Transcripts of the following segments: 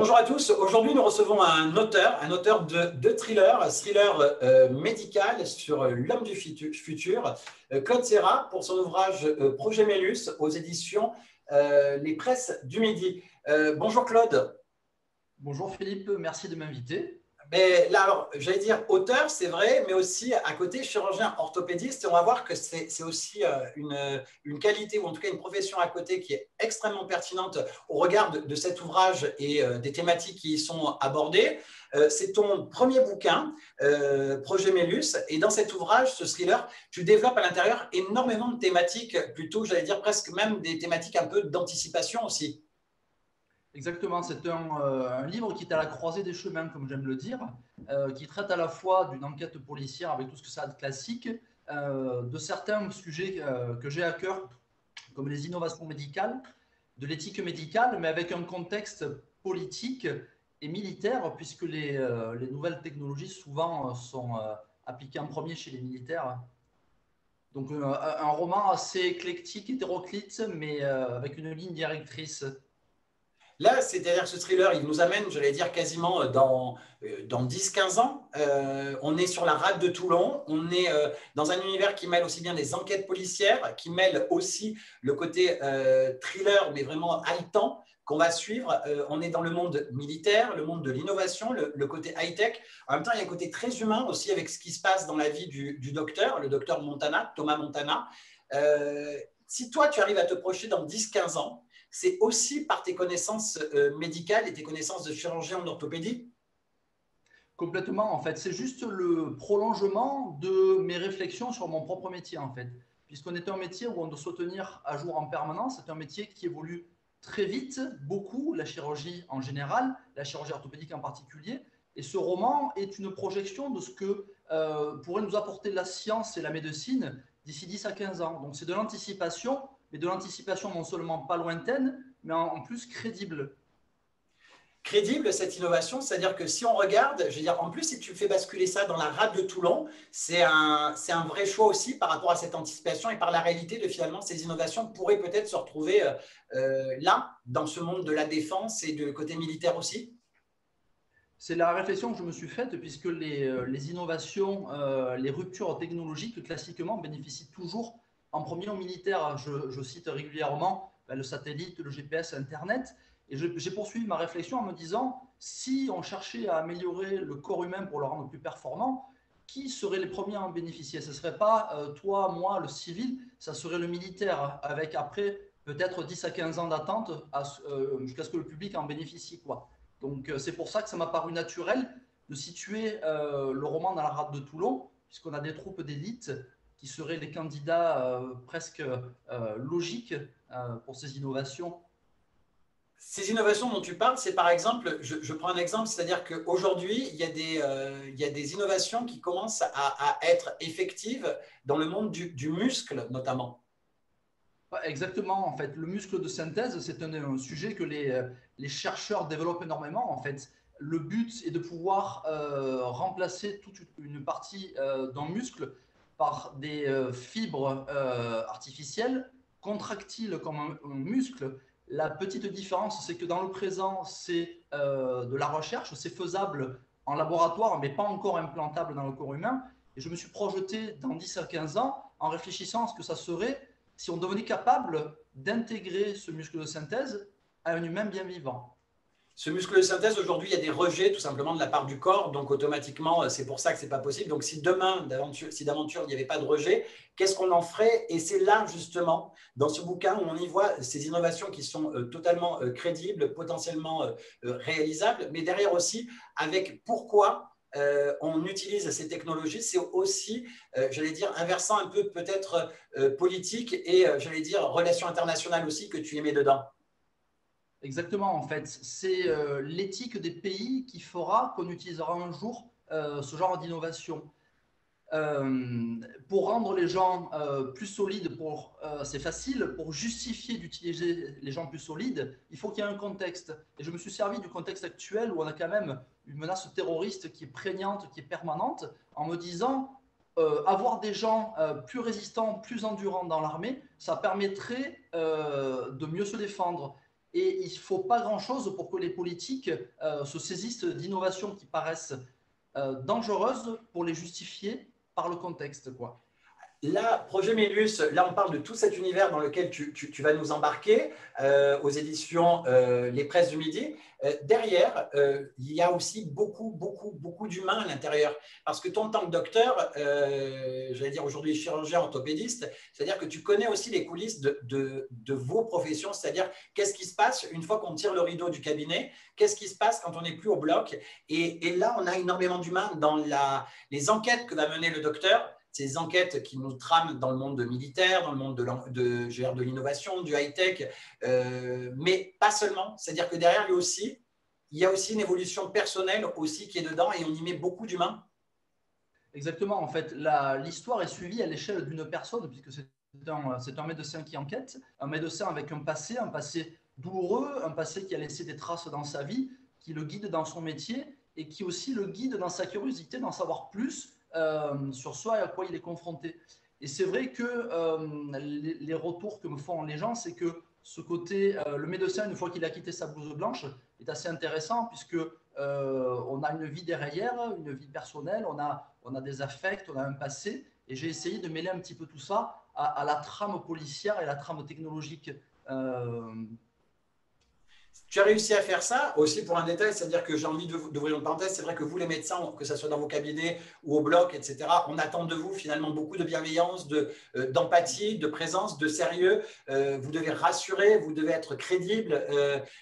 Bonjour à tous. Aujourd'hui, nous recevons un auteur de thriller médical sur l'homme du futur, Claude Serra, pour son ouvrage Projet Mélus aux éditions Les Presses du Midi. Bonjour Claude. Bonjour Philippe, merci de m'inviter. Mais là, alors, j'allais dire auteur, c'est vrai, mais aussi à côté chirurgien orthopédiste. Et on va voir que c'est aussi une qualité, ou en tout cas une profession à côté qui est extrêmement pertinente au regard de cet ouvrage et des thématiques qui y sont abordées. C'est ton premier bouquin, Projet Mélus. Et dans cet ouvrage, ce thriller, tu développes à l'intérieur énormément de thématiques, plutôt, j'allais dire presque même des thématiques un peu d'anticipation aussi. Exactement, c'est un livre qui est à la croisée des chemins, comme j'aime le dire, qui traite à la fois d'une enquête policière avec tout ce que ça a de classique, de certains sujets que j'ai à cœur, comme les innovations médicales, de l'éthique médicale, mais avec un contexte politique et militaire, puisque les nouvelles technologies souvent sont appliquées en premier chez les militaires. Donc un roman assez éclectique, hétéroclite, mais avec une ligne directrice. Là, c'est-à-dire que ce thriller, il nous amène, j'allais dire, quasiment dans 10-15 ans. On est sur la rade de Toulon. On est dans un univers qui mêle aussi bien des enquêtes policières, qui mêle aussi le côté thriller, mais vraiment haletant, qu'on va suivre. On est dans le monde militaire, le monde de l'innovation, le côté high-tech. En même temps, il y a un côté très humain aussi avec ce qui se passe dans la vie du docteur, le docteur Montana, Thomas Montana. Si toi, tu arrives à te projeter dans 10-15 ans, c'est aussi par tes connaissances médicales et tes connaissances de chirurgien en orthopédie? Complètement, en fait. C'est juste le prolongement de mes réflexions sur mon propre métier, en fait. Puisqu'on est un métier où on doit se tenir à jour en permanence, c'est un métier qui évolue très vite, beaucoup, la chirurgie en général, la chirurgie orthopédique en particulier. Et ce roman est une projection de ce que pourrait nous apporter la science et la médecine d'ici 10 à 15 ans. Donc c'est de l'anticipation, mais de l'anticipation non seulement pas lointaine, mais en plus crédible. Crédible cette innovation, c'est-à-dire que si on regarde, je veux dire, en plus, si tu fais basculer ça dans la rade de Toulon, c'est un vrai choix aussi par rapport à cette anticipation et par la réalité de finalement ces innovations pourraient peut-être se retrouver là, dans ce monde de la défense et de côté militaire aussi. C'est la réflexion que je me suis faite, puisque les innovations, les ruptures technologiques, classiquement, bénéficient toujours en premier aux militaires. Je cite régulièrement le satellite, le GPS, Internet. Et j'ai poursuivi ma réflexion en me disant, si on cherchait à améliorer le corps humain pour le rendre plus performant, qui seraient les premiers à en bénéficier? Ce ne serait pas toi, moi, le civil, ça serait le militaire, avec après peut-être 10 à 15 ans d'attente jusqu'à ce que le public en bénéficie, quoi. Donc c'est pour ça que ça m'a paru naturel de situer le roman dans la rade de Toulon, puisqu'on a des troupes d'élite qui seraient les candidats presque logiques pour ces innovations. Ces innovations dont tu parles, c'est par exemple, je prends un exemple, c'est-à-dire qu'aujourd'hui, il y a des innovations qui commencent à être effectives dans le monde du muscle notamment. Ouais, exactement, en fait. Le muscle de synthèse, c'est un sujet que les chercheurs développent énormément. En fait, le but est de pouvoir remplacer toute une partie d'un muscle par des fibres artificielles, contractiles comme un muscle. La petite différence, c'est que dans le présent, c'est de la recherche, c'est faisable en laboratoire, mais pas encore implantable dans le corps humain. Et je me suis projeté dans 10 à 15 ans en réfléchissant à ce que ça serait si on devenait capable d'intégrer ce muscle de synthèse à un humain bien vivant. Ce muscle de synthèse, aujourd'hui, il y a des rejets tout simplement de la part du corps, donc automatiquement, c'est pour ça que ce n'est pas possible. Donc si demain, si d'aventure, il n'y avait pas de rejet, qu'est-ce qu'on en ferait? Et c'est là, justement, dans ce bouquin, où on y voit ces innovations qui sont totalement crédibles, potentiellement réalisables, mais derrière aussi, avec pourquoi on utilise ces technologies, c'est aussi, j'allais dire, un versant un peu peut-être politique et, j'allais dire, relations internationales aussi que tu y mets dedans. Exactement, en fait. C'est l'éthique des pays qui fera qu'on utilisera un jour ce genre d'innovation. Pour rendre les gens plus solides, c'est facile, pour justifier d'utiliser les gens plus solides, il faut qu'il y ait un contexte. Et je me suis servi du contexte actuel où on a quand même une menace terroriste qui est prégnante, qui est permanente, en me disant, avoir des gens plus résistants, plus endurants dans l'armée, ça permettrait de mieux se défendre. Et il ne faut pas grand-chose pour que les politiques se saisissent d'innovations qui paraissent dangereuses pour les justifier par le contexte, quoi. Là, Projet Mélius, là on parle de tout cet univers dans lequel tu vas nous embarquer aux éditions Les Presses du Midi. Derrière, il y a aussi beaucoup d'humains à l'intérieur. Parce que toi, en tant que docteur, j'allais dire aujourd'hui chirurgien orthopédiste, c'est-à-dire que tu connais aussi les coulisses de vos professions, c'est-à-dire qu'est-ce qui se passe une fois qu'on tire le rideau du cabinet, qu'est-ce qui se passe quand on n'est plus au bloc. Et là, on a énormément d'humains dans les enquêtes que va mener le docteur, ces enquêtes qui nous trament dans le monde militaire, dans le monde de l'innovation, du high-tech, mais pas seulement. C'est-à-dire que derrière lui aussi, il y a aussi une évolution personnelle aussi qui est dedans et on y met beaucoup d'humains. Exactement, en fait, l'histoire est suivie à l'échelle d'une personne, puisque c'est un médecin qui enquête, un médecin avec un passé douloureux, un passé qui a laissé des traces dans sa vie, qui le guide dans son métier et qui aussi le guide dans sa curiosité d'en savoir plus sur soi et à quoi il est confronté. Et c'est vrai que les retours que me font les gens, c'est que ce côté, le médecin, une fois qu'il a quitté sa blouse blanche, est assez intéressant puisque on a une vie derrière, une vie personnelle, on a des affects, on a un passé. Et j'ai essayé de mêler un petit peu tout ça à la trame policière et la trame technologique. Tu as réussi à faire ça aussi pour un détail, c'est-à-dire que j'ai envie d'ouvrir une parenthèse. C'est vrai que vous, les médecins, que ce soit dans vos cabinets ou au bloc, etc., on attend de vous finalement beaucoup de bienveillance, d'empathie, de présence, de sérieux. Vous devez rassurer, vous devez être crédible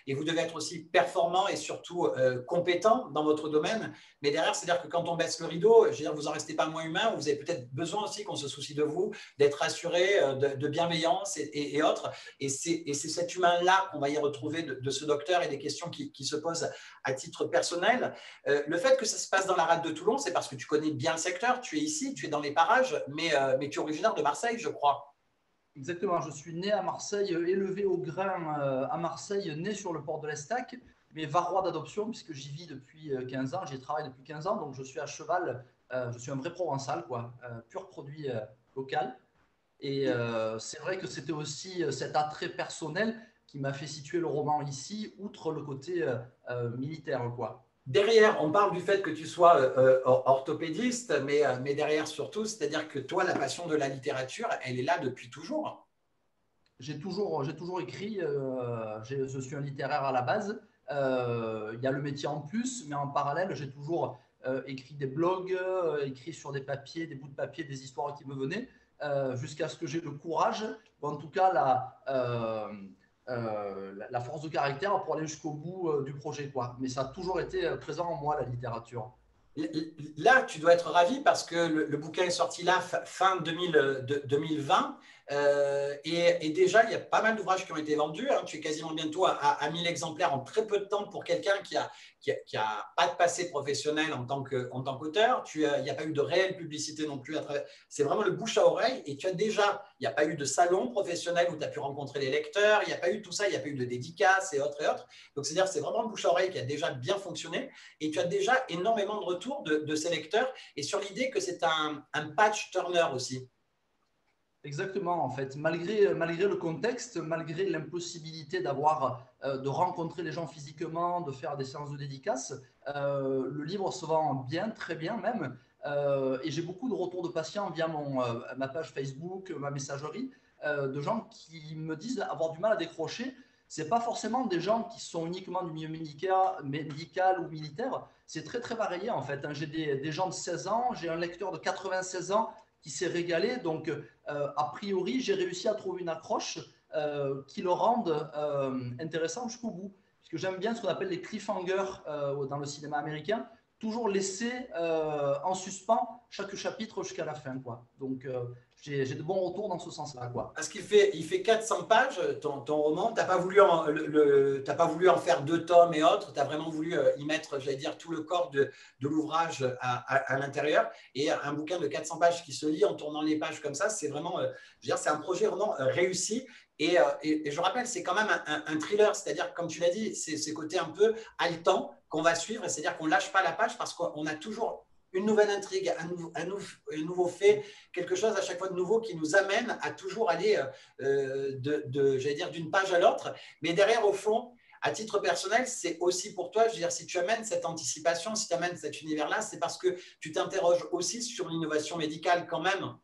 et vous devez être aussi performant et surtout compétent dans votre domaine. Mais derrière, c'est-à-dire que quand on baisse le rideau, je veux dire, vous n'en restez pas moins humain. Vous avez peut-être besoin aussi qu'on se soucie de vous, d'être rassuré, de bienveillance et autres. Et c'est cet humain-là qu'on va y retrouver de ce docteur et des questions qui se posent à titre personnel. Le fait que ça se passe dans la rade de Toulon, c'est parce que tu connais bien le secteur, tu es ici, tu es dans les parages, mais tu es originaire de Marseille, je crois. Exactement, je suis né à Marseille, élevé au grain à Marseille, né sur le port de l'Estac, mais varois d'adoption puisque j'y vis depuis 15 ans, j'y travaille depuis 15 ans, donc je suis à cheval, je suis un vrai provençal, quoi, pur produit local. Et c'est vrai que c'était aussi cet attrait personnel qui m'a fait situer le roman ici, outre le côté militaire, quoi. Derrière, on parle du fait que tu sois orthopédiste, mais derrière surtout, c'est-à-dire que toi, la passion de la littérature, elle est là depuis toujours. J'ai toujours écrit, je suis un littéraire à la base. Il y a le métier en plus, mais en parallèle, j'ai toujours écrit des blogs, écrit sur des papiers, des bouts de papier, des histoires qui me venaient, jusqu'à ce que j'ai le courage, ou en tout cas la force de caractère pour aller jusqu'au bout du projet, quoi. Mais ça a toujours été présent en moi, la littérature. Là, tu dois être ravi parce que le bouquin est sorti là fin 2020 et déjà, il y a pas mal d'ouvrages qui ont été vendus. Hein. Tu es quasiment bientôt à 1000 exemplaires en très peu de temps pour quelqu'un qui a pas de passé professionnel en tant qu'auteur. Il n'y a pas eu de réelle publicité non plus. C'est vraiment le bouche à oreille et tu as déjà, il n'y a pas eu de salon professionnel où tu as pu rencontrer les lecteurs, il n'y a pas eu tout ça, il n'y a pas eu de dédicaces et autres et autres. Donc, c'est-à-dire que c'est vraiment le bouche à oreille qui a déjà bien fonctionné et tu as déjà énormément de retours de ces lecteurs et sur l'idée que c'est un patch turner aussi. Exactement, en fait, malgré le contexte, malgré l'impossibilité de rencontrer les gens physiquement, de faire des séances de dédicaces, le livre se vend bien, très bien même, et j'ai beaucoup de retours de patients via ma page Facebook, ma messagerie, de gens qui me disent avoir du mal à décrocher. C'est pas forcément des gens qui sont uniquement du milieu médical ou militaire, c'est très très varié en fait. J'ai des gens de 16 ans, j'ai un lecteur de 96 ans qui s'est régalé. Donc, a priori, j'ai réussi à trouver une accroche qui le rende intéressant jusqu'au bout. Parce que j'aime bien ce qu'on appelle les cliffhangers dans le cinéma américain, toujours laisser en suspens chaque chapitre jusqu'à la fin, quoi. Donc, j'ai de bons retours dans ce sens-là, quoi. Parce il fait 400 pages, ton roman. Tu n'as pas voulu en faire 2 tomes et autres. Tu as vraiment voulu y mettre, j'allais dire, tout le corps de l'ouvrage à l'intérieur. Et un bouquin de 400 pages qui se lit en tournant les pages comme ça, c'est vraiment, je veux dire, c'est un projet vraiment réussi. Et je rappelle, c'est quand même un thriller, c'est-à-dire, comme tu l'as dit, c'est ce côté un peu haletant qu'on va suivre, c'est-à-dire qu'on ne lâche pas la page parce qu'on a toujours une nouvelle intrigue, un nouveau fait, quelque chose à chaque fois de nouveau qui nous amène à toujours aller j'allais dire, d'une page à l'autre. Mais derrière, au fond, à titre personnel, c'est aussi pour toi, je veux dire, si tu amènes cette anticipation, si tu amènes cet univers-là, c'est parce que tu t'interroges aussi sur l'innovation médicale quand même.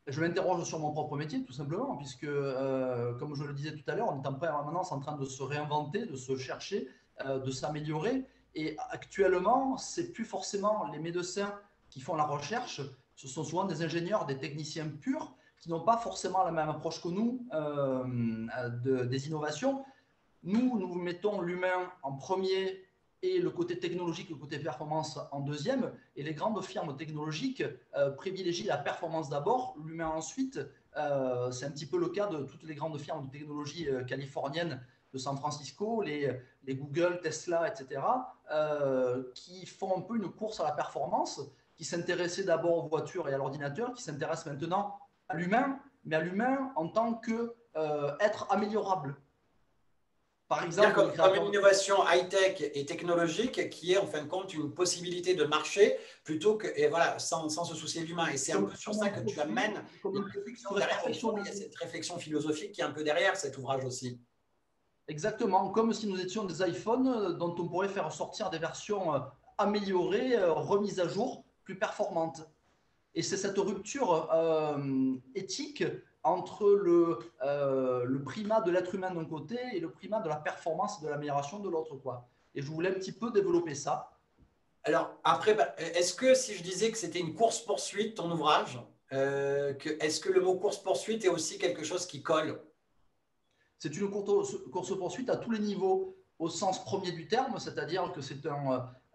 Je m'interroge sur mon propre métier, tout simplement, puisque, comme je le disais tout à l'heure, on est en permanence en train de se réinventer, de se chercher, de s'améliorer. Et actuellement, c'est plus forcément les médecins qui font la recherche, ce sont souvent des ingénieurs, des techniciens purs, qui n'ont pas forcément la même approche que nous des innovations. Nous mettons l'humain en premier et le côté technologique, le côté performance en deuxième. Et les grandes firmes technologiques privilégient la performance d'abord, l'humain ensuite. C'est un petit peu le cas de toutes les grandes firmes de technologie californiennes de San Francisco, les Google, Tesla, etc., qui font un peu une course à la performance, qui s'intéressaient d'abord aux voitures et à l'ordinateur, qui s'intéressent maintenant à l'humain, mais à l'humain en tant qu'être améliorable. Par exemple, comme une innovation high-tech et technologique qui est en fin de compte une possibilité de marché plutôt que, et voilà, sans se soucier de l'humain. Et c'est un peu sur ça que tu amènes la réflexion derrière. Au fond, il y a cette réflexion philosophique qui est un peu derrière cet ouvrage aussi. Exactement, comme si nous étions des iPhones dont on pourrait faire sortir des versions améliorées, remises à jour, plus performantes. Et c'est cette rupture éthique entre le primat de l'être humain d'un côté et le primat de la performance et de l'amélioration de l'autre, quoi. Et je voulais un petit peu développer ça. Alors, après, est-ce que si je disais que c'était une course-poursuite, ton ouvrage, est-ce que le mot course-poursuite est aussi quelque chose qui colle? C'est une course-poursuite à tous les niveaux, au sens premier du terme, c'est-à-dire que c'est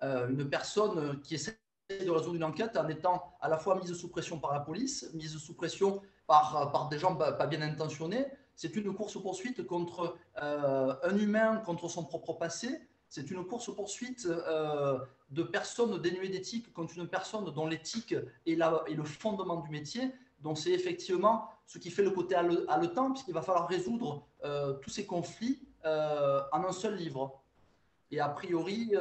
une personne qui essaie de résoudre une enquête en étant à la fois mise sous pression par la police, mise sous pression par des gens pas bien intentionnés. C'est une course-poursuite contre un humain, contre son propre passé. C'est une course-poursuite de personnes dénuées d'éthique contre une personne dont l'éthique est le fondement du métier. Donc c'est effectivement ce qui fait le côté haletant, puisqu'il va falloir résoudre tous ces conflits en un seul livre. Et a priori,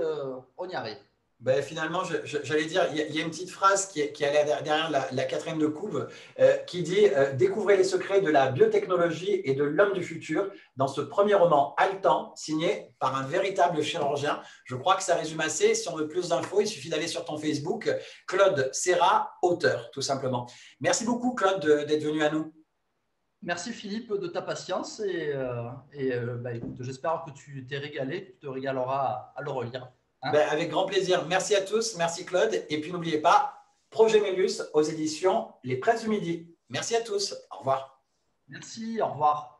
on y arrive. Ben, finalement, j'allais dire, il y a une petite phrase qui est derrière la quatrième de couve qui dit découvrez les secrets de la biotechnologie et de l'homme du futur dans ce premier roman haletant signé par un véritable chirurgien. Je crois que ça résume assez. Si on veut plus d'infos, il suffit d'aller sur ton Facebook, Claude Serra, auteur, tout simplement. Merci beaucoup, Claude, d'être venu à nous. Merci Philippe de ta patience écoute, j'espère que tu t'es régalé, que tu te régaleras à le relire. Hein, ben, avec grand plaisir. Merci à tous. Merci Claude. Et puis n'oubliez pas, Projet Mélus aux éditions Les Presses du Midi. Merci à tous. Au revoir. Merci, au revoir.